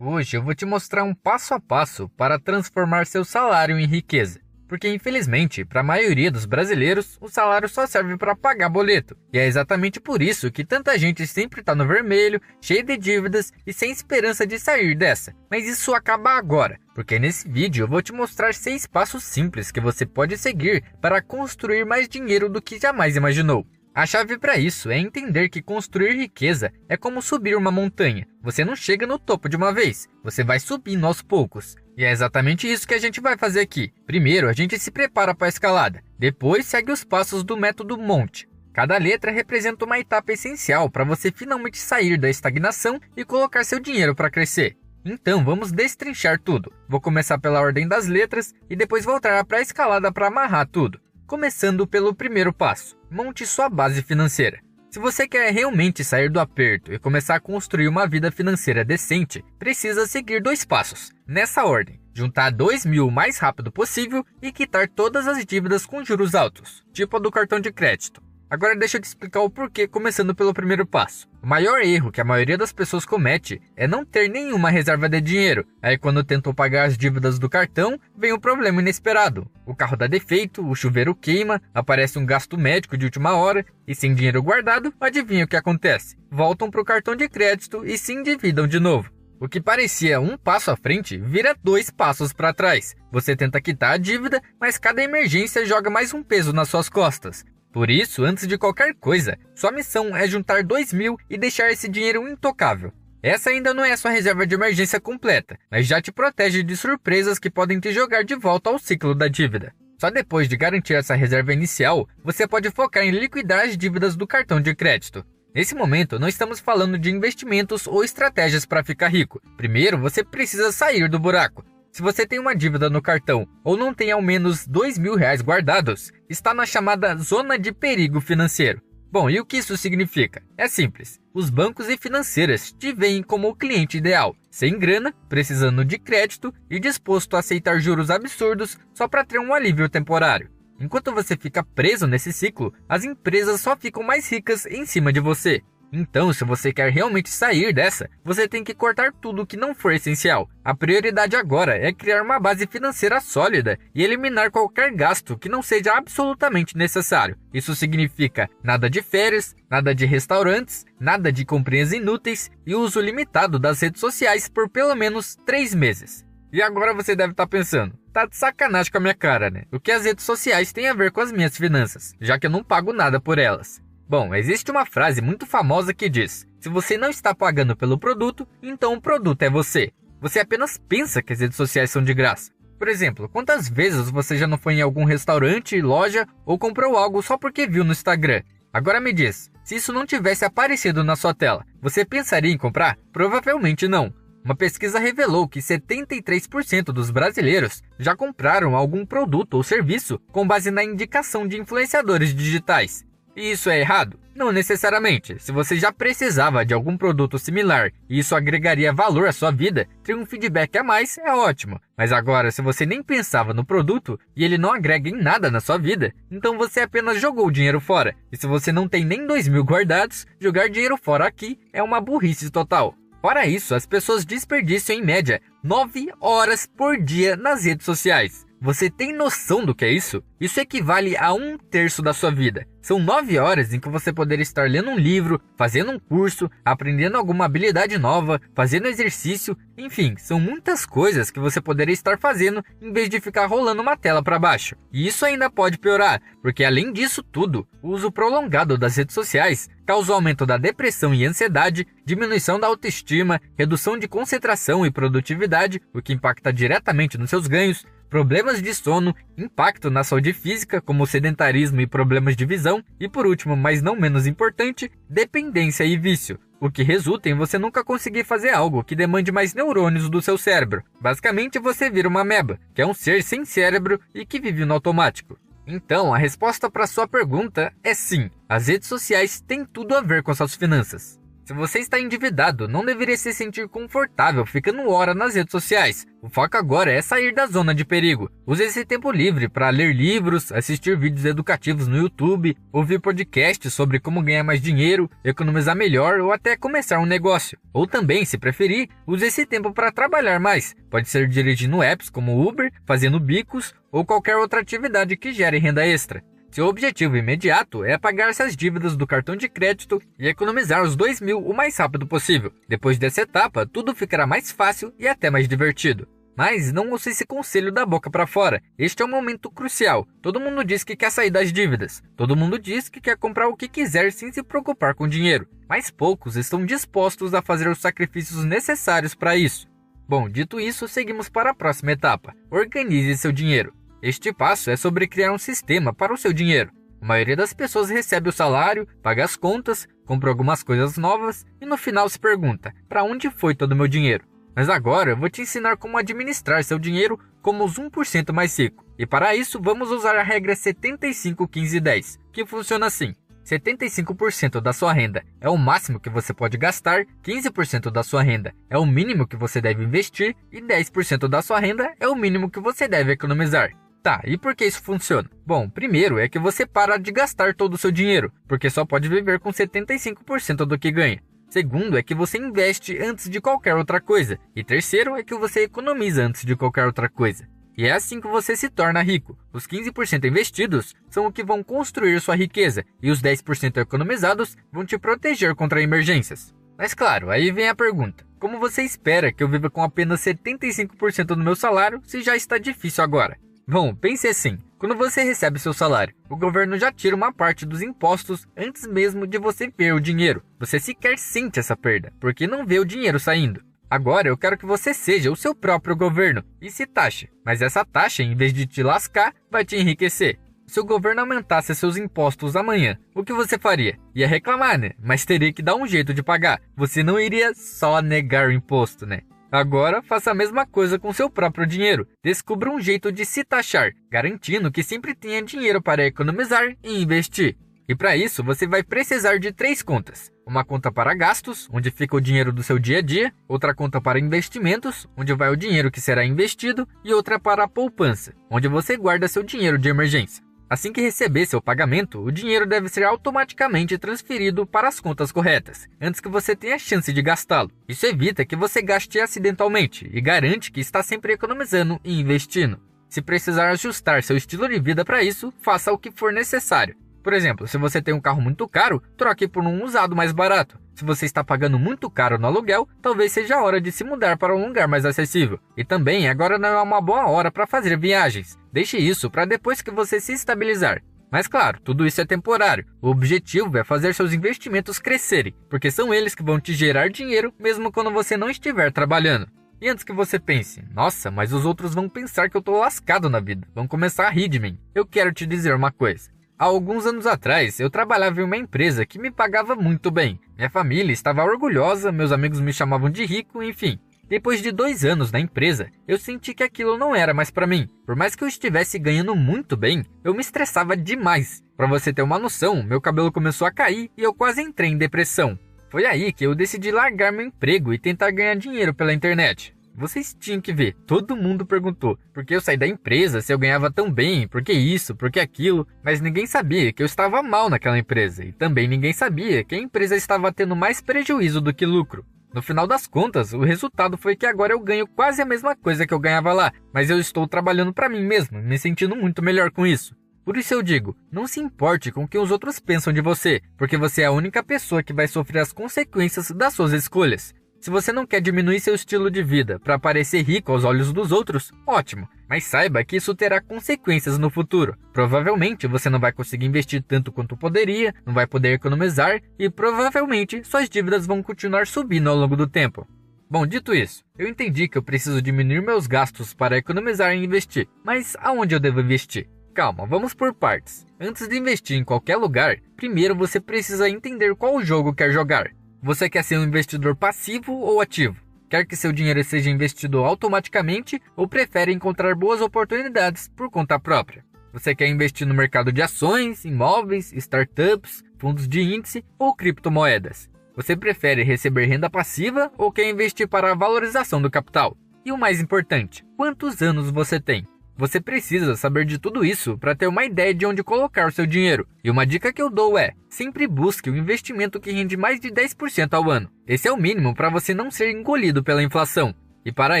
Hoje eu vou te mostrar um passo a passo para transformar seu salário em riqueza. Porque infelizmente, para a maioria dos brasileiros, o salário só serve para pagar boleto. E é exatamente por isso que tanta gente sempre está no vermelho, cheia de dívidas e sem esperança de sair dessa. Mas isso acaba agora, porque nesse vídeo eu vou te mostrar 6 passos simples que você pode seguir para construir mais dinheiro do que jamais imaginou. A chave para isso é entender que construir riqueza é como subir uma montanha. Você não chega no topo de uma vez, você vai subindo aos poucos. E é exatamente isso que a gente vai fazer aqui. Primeiro, a gente se prepara para a escalada. Depois, segue os passos do método Monte. Cada letra representa uma etapa essencial para você finalmente sair da estagnação e colocar seu dinheiro para crescer. Então, vamos destrinchar tudo. Vou começar pela ordem das letras e depois voltar para a escalada para amarrar tudo. Começando pelo primeiro passo, monte sua base financeira. Se você quer realmente sair do aperto e começar a construir uma vida financeira decente, precisa seguir 2 passos. Nessa ordem, juntar 2.000 o mais rápido possível e quitar todas as dívidas com juros altos, tipo a do cartão de crédito. Agora deixa eu te explicar o porquê, começando pelo primeiro passo. O maior erro que a maioria das pessoas comete é não ter nenhuma reserva de dinheiro. Aí quando tentou pagar as dívidas do cartão, vem um problema inesperado. O carro dá defeito, o chuveiro queima, aparece um gasto médico de última hora e sem dinheiro guardado, adivinha o que acontece? Voltam para o cartão de crédito e se endividam de novo. O que parecia um passo à frente vira 2 passos para trás. Você tenta quitar a dívida, mas cada emergência joga mais um peso nas suas costas. Por isso, antes de qualquer coisa, sua missão é juntar 2.000 e deixar esse dinheiro intocável. Essa ainda não é sua reserva de emergência completa, mas já te protege de surpresas que podem te jogar de volta ao ciclo da dívida. Só depois de garantir essa reserva inicial, você pode focar em liquidar as dívidas do cartão de crédito. Nesse momento, não estamos falando de investimentos ou estratégias para ficar rico. Primeiro, você precisa sair do buraco. Se você tem uma dívida no cartão ou não tem ao menos R$2.000 guardados, está na chamada zona de perigo financeiro. Bom, e o que isso significa? É simples. Os bancos e financeiras te veem como o cliente ideal, sem grana, precisando de crédito e disposto a aceitar juros absurdos só para ter um alívio temporário. Enquanto você fica preso nesse ciclo, as empresas só ficam mais ricas em cima de você. Então, se você quer realmente sair dessa, você tem que cortar tudo que não for essencial. A prioridade agora é criar uma base financeira sólida e eliminar qualquer gasto que não seja absolutamente necessário. Isso significa nada de férias, nada de restaurantes, nada de comprinhas inúteis e uso limitado das redes sociais por pelo menos 3 meses. E agora você deve estar pensando, tá de sacanagem com a minha cara, né? O que as redes sociais têm a ver com as minhas finanças, já que eu não pago nada por elas? Bom, existe uma frase muito famosa que diz: se você não está pagando pelo produto, então o produto é você. Você apenas pensa que as redes sociais são de graça. Por exemplo, quantas vezes você já não foi em algum restaurante, loja ou comprou algo só porque viu no Instagram? Agora me diz, se isso não tivesse aparecido na sua tela, você pensaria em comprar? Provavelmente não. Uma pesquisa revelou que 73% dos brasileiros já compraram algum produto ou serviço com base na indicação de influenciadores digitais. E isso é errado? Não necessariamente. Se você já precisava de algum produto similar e isso agregaria valor à sua vida, ter um feedback a mais é ótimo. Mas agora, se você nem pensava no produto e ele não agrega em nada na sua vida, então você apenas jogou o dinheiro fora. E se você não tem nem 2.000 guardados, jogar dinheiro fora aqui é uma burrice total. Fora isso, as pessoas desperdiçam em média 9 horas por dia nas redes sociais. Você tem noção do que é isso? Isso equivale a 1/3 da sua vida. São 9 horas em que você poderia estar lendo um livro, fazendo um curso, aprendendo alguma habilidade nova, fazendo exercício, enfim, são muitas coisas que você poderia estar fazendo em vez de ficar rolando uma tela para baixo. E isso ainda pode piorar, porque além disso tudo, o uso prolongado das redes sociais causa o aumento da depressão e ansiedade, diminuição da autoestima, redução de concentração e produtividade, o que impacta diretamente nos seus ganhos, problemas de sono, impacto na saúde física, como sedentarismo e problemas de visão, e por último, mas não menos importante, dependência e vício, o que resulta em você nunca conseguir fazer algo que demande mais neurônios do seu cérebro. Basicamente, você vira uma ameba, que é um ser sem cérebro e que vive no automático. Então, a resposta para sua pergunta é sim, as redes sociais têm tudo a ver com suas finanças. Se você está endividado, não deveria se sentir confortável ficando hora nas redes sociais. O foco agora é sair da zona de perigo. Use esse tempo livre para ler livros, assistir vídeos educativos no YouTube, ouvir podcasts sobre como ganhar mais dinheiro, economizar melhor ou até começar um negócio. Ou também, se preferir, use esse tempo para trabalhar mais. Pode ser dirigindo apps como Uber, fazendo bicos ou qualquer outra atividade que gere renda extra. Seu objetivo imediato é pagar essas dívidas do cartão de crédito e economizar os 2.000 o mais rápido possível. Depois dessa etapa, tudo ficará mais fácil e até mais divertido. Mas não ouça esse conselho da boca para fora. Este é um momento crucial. Todo mundo diz que quer sair das dívidas. Todo mundo diz que quer comprar o que quiser sem se preocupar com dinheiro. Mas poucos estão dispostos a fazer os sacrifícios necessários para isso. Bom, dito isso, seguimos para a próxima etapa. Organize seu dinheiro. Este passo é sobre criar um sistema para o seu dinheiro. A maioria das pessoas recebe o salário, paga as contas, compra algumas coisas novas e no final se pergunta: para onde foi todo o meu dinheiro? Mas agora eu vou te ensinar como administrar seu dinheiro como os 1% mais rico. E para isso vamos usar a regra 75-15-10, que funciona assim: 75% da sua renda é o máximo que você pode gastar, 15% da sua renda é o mínimo que você deve investir e 10% da sua renda é o mínimo que você deve economizar. Tá, e por que isso funciona? Bom, primeiro é que você para de gastar todo o seu dinheiro, porque só pode viver com 75% do que ganha. Segundo é que você investe antes de qualquer outra coisa. E terceiro é que você economiza antes de qualquer outra coisa. E é assim que você se torna rico. Os 15% investidos são o que vão construir sua riqueza, e os 10% economizados vão te proteger contra emergências. Mas claro, aí vem a pergunta: como você espera que eu viva com apenas 75% do meu salário se já está difícil agora? Bom, pense assim: quando você recebe seu salário, o governo já tira uma parte dos impostos antes mesmo de você ver o dinheiro. Você sequer sente essa perda, porque não vê o dinheiro saindo. Agora eu quero que você seja o seu próprio governo e se taxe, mas essa taxa, em vez de te lascar, vai te enriquecer. Se o governo aumentasse seus impostos amanhã, o que você faria? Ia reclamar, né? Mas teria que dar um jeito de pagar. Você não iria só negar o imposto, né? Agora, faça a mesma coisa com seu próprio dinheiro. Descubra um jeito de se taxar, garantindo que sempre tenha dinheiro para economizar e investir. E para isso, você vai precisar de 3 contas. Uma conta para gastos, onde fica o dinheiro do seu dia a dia. Outra conta para investimentos, onde vai o dinheiro que será investido. E outra para a poupança, onde você guarda seu dinheiro de emergência. Assim que receber seu pagamento, o dinheiro deve ser automaticamente transferido para as contas corretas, antes que você tenha chance de gastá-lo. Isso evita que você gaste acidentalmente e garante que está sempre economizando e investindo. Se precisar ajustar seu estilo de vida para isso, faça o que for necessário. Por exemplo, se você tem um carro muito caro, troque por um usado mais barato. Se você está pagando muito caro no aluguel, talvez seja a hora de se mudar para um lugar mais acessível. E também, agora não é uma boa hora para fazer viagens. Deixe isso para depois que você se estabilizar. Mas claro, tudo isso é temporário. O objetivo é fazer seus investimentos crescerem, porque são eles que vão te gerar dinheiro mesmo quando você não estiver trabalhando. E antes que você pense: nossa, mas os outros vão pensar que eu estou lascado na vida, vão começar a rir de mim. Eu quero te dizer uma coisa. Há alguns anos atrás, eu trabalhava em uma empresa que me pagava muito bem. Minha família estava orgulhosa, meus amigos me chamavam de rico, enfim. Depois de 2 anos na empresa, eu senti que aquilo não era mais para mim. Por mais que eu estivesse ganhando muito bem, eu me estressava demais. Para você ter uma noção, meu cabelo começou a cair e eu quase entrei em depressão. Foi aí que eu decidi largar meu emprego e tentar ganhar dinheiro pela internet. Vocês tinham que ver, todo mundo perguntou por que eu saí da empresa, se eu ganhava tão bem, por que isso, por que aquilo, mas ninguém sabia que eu estava mal naquela empresa e também ninguém sabia que a empresa estava tendo mais prejuízo do que lucro. No final das contas, o resultado foi que agora eu ganho quase a mesma coisa que eu ganhava lá, mas eu estou trabalhando para mim mesmo, me sentindo muito melhor com isso. Por isso eu digo, não se importe com o que os outros pensam de você, porque você é a única pessoa que vai sofrer as consequências das suas escolhas. Se você não quer diminuir seu estilo de vida para parecer rico aos olhos dos outros, ótimo, mas saiba que isso terá consequências no futuro. Provavelmente você não vai conseguir investir tanto quanto poderia, não vai poder economizar e provavelmente suas dívidas vão continuar subindo ao longo do tempo. Bom, dito isso, eu entendi que eu preciso diminuir meus gastos para economizar e investir, mas aonde eu devo investir? Calma, vamos por partes. Antes de investir em qualquer lugar, primeiro você precisa entender qual jogo quer jogar. Você quer ser um investidor passivo ou ativo? Quer que seu dinheiro seja investido automaticamente ou prefere encontrar boas oportunidades por conta própria? Você quer investir no mercado de ações, imóveis, startups, fundos de índice ou criptomoedas? Você prefere receber renda passiva ou quer investir para a valorização do capital? E o mais importante, quantos anos você tem? Você precisa saber de tudo isso para ter uma ideia de onde colocar o seu dinheiro. E uma dica que eu dou é, sempre busque um investimento que rende mais de 10% ao ano. Esse é o mínimo para você não ser engolido pela inflação. E para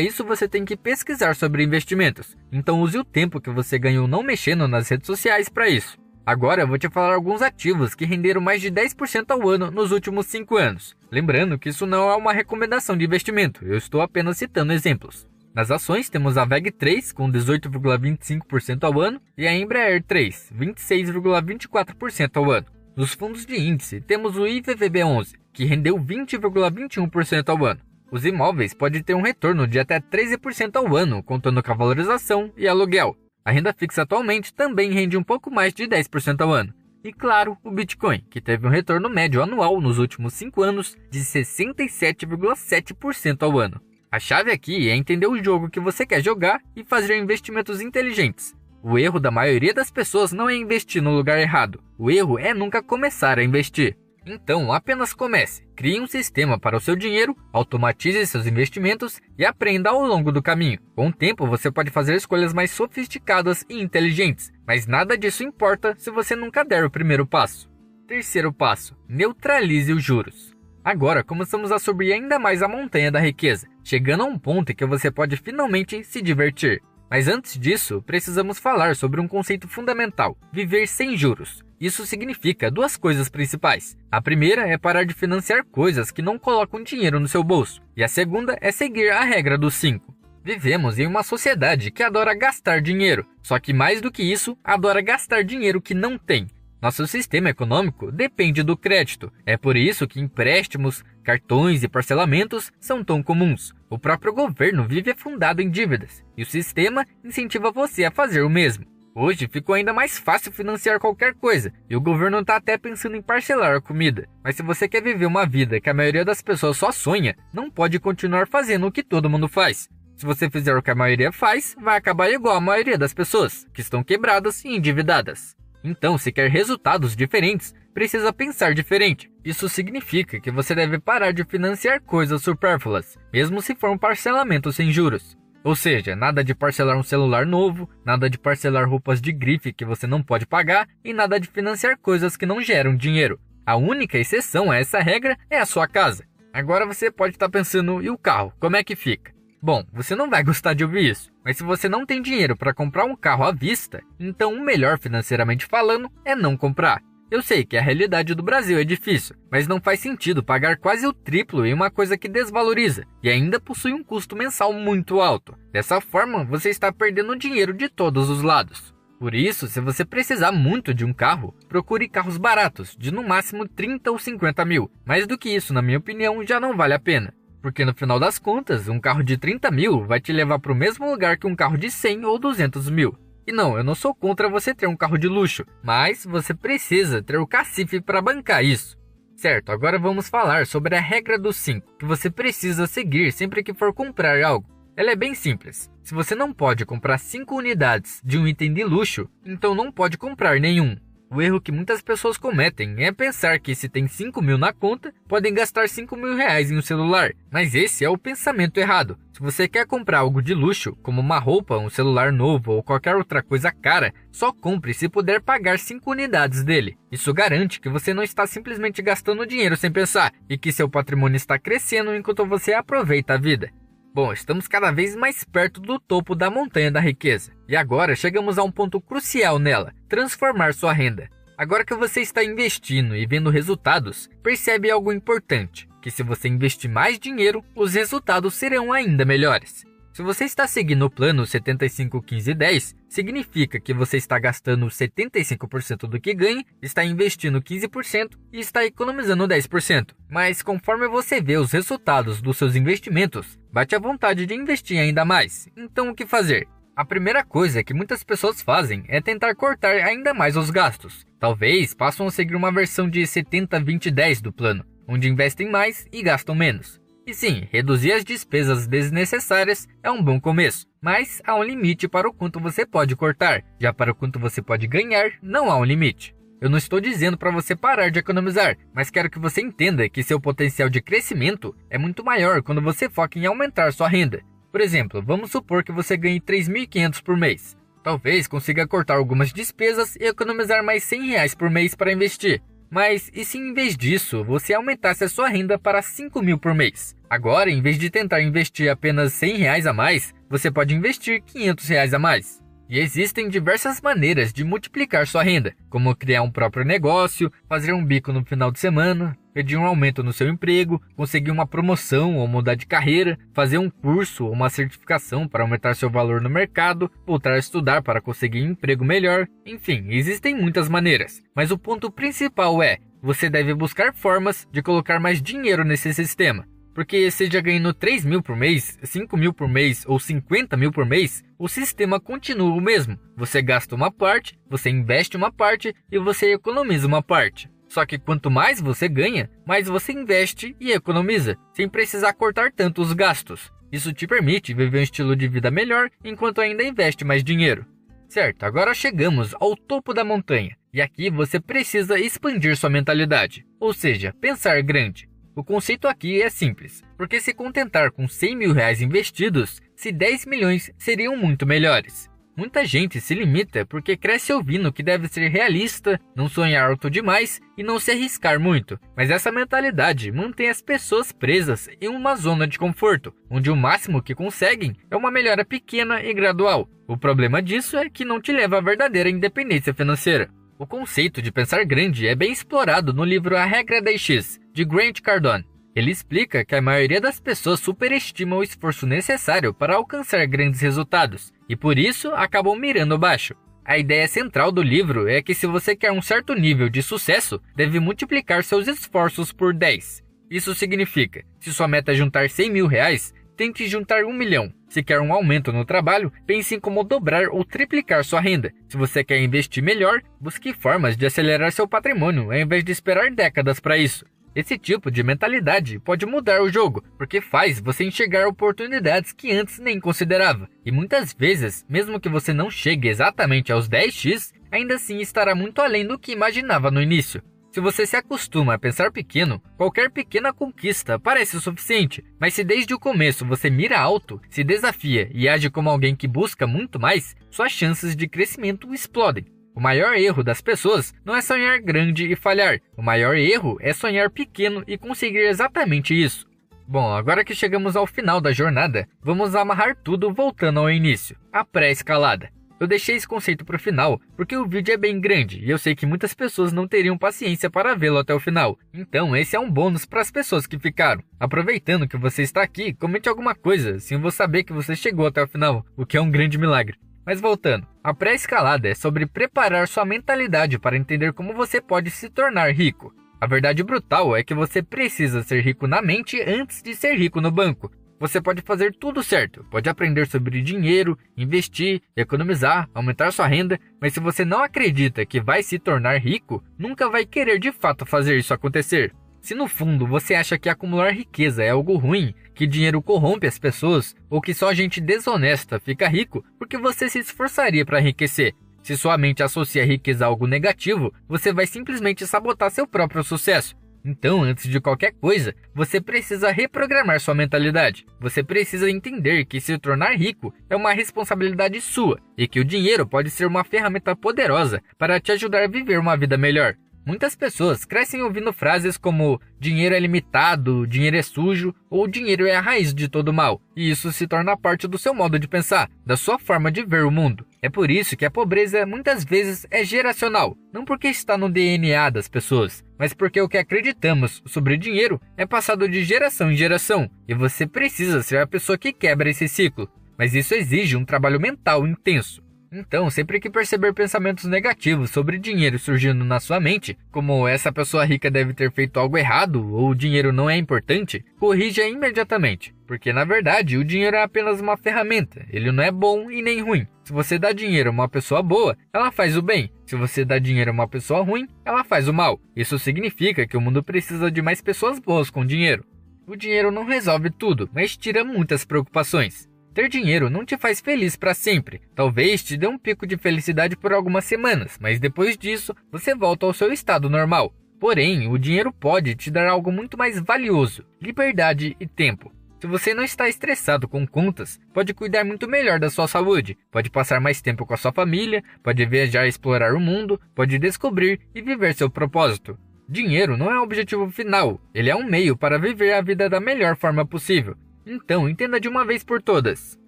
isso você tem que pesquisar sobre investimentos. Então use o tempo que você ganhou não mexendo nas redes sociais para isso. Agora eu vou te falar alguns ativos que renderam mais de 10% ao ano nos últimos 5 anos. Lembrando que isso não é uma recomendação de investimento, eu estou apenas citando exemplos. Nas ações temos a VEG3 com 18,25% ao ano e a Embraer 3, 26,24% ao ano. Nos fundos de índice temos o IVVB11, que rendeu 20,21% ao ano. Os imóveis podem ter um retorno de até 13% ao ano, contando com a valorização e aluguel. A renda fixa atualmente também rende um pouco mais de 10% ao ano. E claro, o Bitcoin, que teve um retorno médio anual nos últimos 5 anos de 67,7% ao ano. A chave aqui é entender o jogo que você quer jogar e fazer investimentos inteligentes. O erro da maioria das pessoas não é investir no lugar errado. O erro é nunca começar a investir. Então, apenas comece. Crie um sistema para o seu dinheiro, automatize seus investimentos e aprenda ao longo do caminho. Com o tempo, você pode fazer escolhas mais sofisticadas e inteligentes, mas nada disso importa se você nunca der o primeiro passo. Terceiro passo, neutralize os juros. Agora começamos a subir ainda mais a montanha da riqueza, chegando a um ponto em que você pode finalmente se divertir. Mas antes disso, precisamos falar sobre um conceito fundamental: viver sem juros. Isso significa duas coisas principais. A primeira é parar de financiar coisas que não colocam dinheiro no seu bolso. E a segunda é seguir a regra dos 5. Vivemos em uma sociedade que adora gastar dinheiro, só que mais do que isso, adora gastar dinheiro que não tem. Nosso sistema econômico depende do crédito. É por isso que empréstimos, cartões e parcelamentos são tão comuns. O próprio governo vive afundado em dívidas, e o sistema incentiva você a fazer o mesmo. Hoje ficou ainda mais fácil financiar qualquer coisa, e o governo está até pensando em parcelar a comida. Mas se você quer viver uma vida que a maioria das pessoas só sonha, não pode continuar fazendo o que todo mundo faz. Se você fizer o que a maioria faz, vai acabar igual a maioria das pessoas, que estão quebradas e endividadas. Então, se quer resultados diferentes, precisa pensar diferente. Isso significa que você deve parar de financiar coisas supérfluas, mesmo se for um parcelamento sem juros. Ou seja, nada de parcelar um celular novo, nada de parcelar roupas de grife que você não pode pagar e nada de financiar coisas que não geram dinheiro. A única exceção a essa regra é a sua casa. Agora você pode estar pensando, e o carro, como é que fica? Bom, você não vai gostar de ouvir isso, mas se você não tem dinheiro para comprar um carro à vista, então o melhor financeiramente falando é não comprar. Eu sei que a realidade do Brasil é difícil, mas não faz sentido pagar quase o triplo em uma coisa que desvaloriza e ainda possui um custo mensal muito alto. Dessa forma, você está perdendo dinheiro de todos os lados. Por isso, se você precisar muito de um carro, procure carros baratos, de no máximo 30 ou 50 mil. Mais do que isso, na minha opinião, já não vale a pena. Porque no final das contas, um carro de 30 mil vai te levar para o mesmo lugar que um carro de 100 ou 200 mil. E não, eu não sou contra você ter um carro de luxo, mas você precisa ter o cacife para bancar isso. Certo, agora vamos falar sobre a regra dos 5, que você precisa seguir sempre que for comprar algo. Ela é bem simples. Se você não pode comprar 5 unidades de um item de luxo, então não pode comprar nenhum. O erro que muitas pessoas cometem é pensar que se tem 5 mil na conta, podem gastar 5 mil reais em um celular. Mas esse é o pensamento errado. Se você quer comprar algo de luxo, como uma roupa, um celular novo ou qualquer outra coisa cara, só compre se puder pagar 5 unidades dele. Isso garante que você não está simplesmente gastando dinheiro sem pensar e que seu patrimônio está crescendo enquanto você aproveita a vida. Bom, estamos cada vez mais perto do topo da montanha da riqueza. E agora chegamos a um ponto crucial nela: transformar sua renda. Agora que você está investindo e vendo resultados, percebe algo importante: que se você investir mais dinheiro, os resultados serão ainda melhores. Se você está seguindo o plano 75-15-10, significa que você está gastando 75% do que ganha, está investindo 15% e está economizando 10%. Mas conforme você vê os resultados dos seus investimentos, bate a vontade de investir ainda mais. Então o que fazer? A primeira coisa que muitas pessoas fazem é tentar cortar ainda mais os gastos. Talvez passam a seguir uma versão de 70-20-10 do plano, onde investem mais e gastam menos. E sim, reduzir as despesas desnecessárias é um bom começo, mas há um limite para o quanto você pode cortar. Já para o quanto você pode ganhar, não há um limite. Eu não estou dizendo para você parar de economizar, mas quero que você entenda que seu potencial de crescimento é muito maior quando você foca em aumentar sua renda. Por exemplo, vamos supor que você ganhe R$ 3.500 por mês. Talvez consiga cortar algumas despesas e economizar mais R$ 100 por mês para investir. Mas e se em vez disso você aumentasse a sua renda para 5.000 por mês? Agora, em vez de tentar investir apenas R$ 100 a mais, você pode investir R$ 500 a mais. E existem diversas maneiras de multiplicar sua renda, como criar um próprio negócio, fazer um bico no final de semana, pedir um aumento no seu emprego, conseguir uma promoção ou mudar de carreira, fazer um curso ou uma certificação para aumentar seu valor no mercado, voltar a estudar para conseguir um emprego melhor. Enfim, existem muitas maneiras, mas o ponto principal é, você deve buscar formas de colocar mais dinheiro nesse sistema. Porque seja ganhando 3.000 por mês, 5.000 por mês ou 50.000 por mês, o sistema continua o mesmo. Você gasta uma parte, você investe uma parte e você economiza uma parte. Só que quanto mais você ganha, mais você investe e economiza, sem precisar cortar tanto os gastos. Isso te permite viver um estilo de vida melhor enquanto ainda investe mais dinheiro. Certo, agora chegamos ao topo da montanha. E aqui você precisa expandir sua mentalidade, ou seja, pensar grande. O conceito aqui é simples, porque se contentar com R$ 100.000 investidos, se 10 milhões seriam muito melhores. Muita gente se limita porque cresce ouvindo que deve ser realista, não sonhar alto demais e não se arriscar muito. Mas essa mentalidade mantém as pessoas presas em uma zona de conforto, onde o máximo que conseguem é uma melhora pequena e gradual. O problema disso é que não te leva à verdadeira independência financeira. O conceito de pensar grande é bem explorado no livro A Regra 10X, de Grant Cardone. Ele explica que a maioria das pessoas superestima o esforço necessário para alcançar grandes resultados, e por isso acabam mirando baixo. A ideia central do livro é que se você quer um certo nível de sucesso, deve multiplicar seus esforços por 10. Isso significa, se sua meta é juntar R$ 100.000, tente juntar 1 milhão. Se quer um aumento no trabalho, pense em como dobrar ou triplicar sua renda. Se você quer investir melhor, busque formas de acelerar seu patrimônio ao invés de esperar décadas para isso. Esse tipo de mentalidade pode mudar o jogo, porque faz você enxergar oportunidades que antes nem considerava. E muitas vezes, mesmo que você não chegue exatamente aos 10x, ainda assim estará muito além do que imaginava no início. Se você se acostuma a pensar pequeno, qualquer pequena conquista parece o suficiente. Mas se desde o começo você mira alto, se desafia e age como alguém que busca muito mais, suas chances de crescimento explodem. O maior erro das pessoas não é sonhar grande e falhar. O maior erro é sonhar pequeno e conseguir exatamente isso. Bom, agora que chegamos ao final da jornada, vamos amarrar tudo voltando ao início, a pré-escalada. Eu deixei esse conceito para o final porque o vídeo é bem grande e eu sei que muitas pessoas não teriam paciência para vê-lo até o final. Então esse é um bônus para as pessoas que ficaram. Aproveitando que você está aqui, comente alguma coisa, assim eu vou saber que você chegou até o final, o que é um grande milagre. Mas voltando, a pré-escalada é sobre preparar sua mentalidade para entender como você pode se tornar rico. A verdade brutal é que você precisa ser rico na mente antes de ser rico no banco. Você pode fazer tudo certo, pode aprender sobre dinheiro, investir, economizar, aumentar sua renda, mas se você não acredita que vai se tornar rico, nunca vai querer de fato fazer isso acontecer. Se no fundo você acha que acumular riqueza é algo ruim, que dinheiro corrompe as pessoas, ou que só gente desonesta fica rico, porque você se esforçaria para enriquecer. Se sua mente associa a riqueza a algo negativo, você vai simplesmente sabotar seu próprio sucesso. Então, antes de qualquer coisa, você precisa reprogramar sua mentalidade. Você precisa entender que se tornar rico é uma responsabilidade sua, e que o dinheiro pode ser uma ferramenta poderosa para te ajudar a viver uma vida melhor. Muitas pessoas crescem ouvindo frases como dinheiro é limitado, dinheiro é sujo ou dinheiro é a raiz de todo mal, e isso se torna parte do seu modo de pensar, da sua forma de ver o mundo. É por isso que a pobreza muitas vezes é geracional, não porque está no DNA das pessoas, mas porque o que acreditamos sobre dinheiro é passado de geração em geração, e você precisa ser a pessoa que quebra esse ciclo, mas isso exige um trabalho mental intenso. Então, sempre que perceber pensamentos negativos sobre dinheiro surgindo na sua mente, como essa pessoa rica deve ter feito algo errado ou o dinheiro não é importante, corrija imediatamente, porque na verdade o dinheiro é apenas uma ferramenta, ele não é bom e nem ruim. Se você dá dinheiro a uma pessoa boa, ela faz o bem. Se você dá dinheiro a uma pessoa ruim, ela faz o mal. Isso significa que o mundo precisa de mais pessoas boas com dinheiro. O dinheiro não resolve tudo, mas tira muitas preocupações. Ter dinheiro não te faz feliz para sempre. Talvez te dê um pico de felicidade por algumas semanas, mas depois disso você volta ao seu estado normal. Porém, o dinheiro pode te dar algo muito mais valioso: liberdade e tempo. Se você não está estressado com contas, pode cuidar muito melhor da sua saúde, pode passar mais tempo com a sua família, pode viajar e explorar o mundo, pode descobrir e viver seu propósito. Dinheiro não é o objetivo final, ele é um meio para viver a vida da melhor forma possível. Então, entenda de uma vez por todas: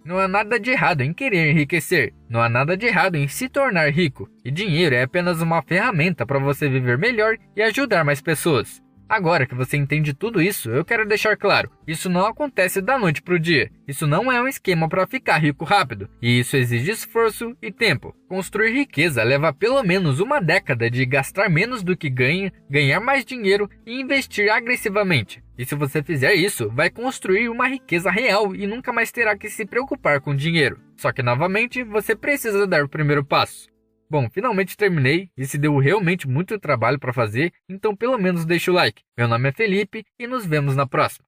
não há nada de errado em querer enriquecer, não há nada de errado em se tornar rico, e dinheiro é apenas uma ferramenta para você viver melhor e ajudar mais pessoas. Agora que você entende tudo isso, eu quero deixar claro: isso não acontece da noite para o dia. Isso não é um esquema para ficar rico rápido, e isso exige esforço e tempo. Construir riqueza leva pelo menos uma década de gastar menos do que ganha, ganhar mais dinheiro e investir agressivamente. E se você fizer isso, vai construir uma riqueza real e nunca mais terá que se preocupar com dinheiro. Só que novamente, você precisa dar o primeiro passo. Bom, finalmente terminei, e se deu realmente muito trabalho para fazer, então pelo menos deixa o like. Meu nome é Felipe e nos vemos na próxima.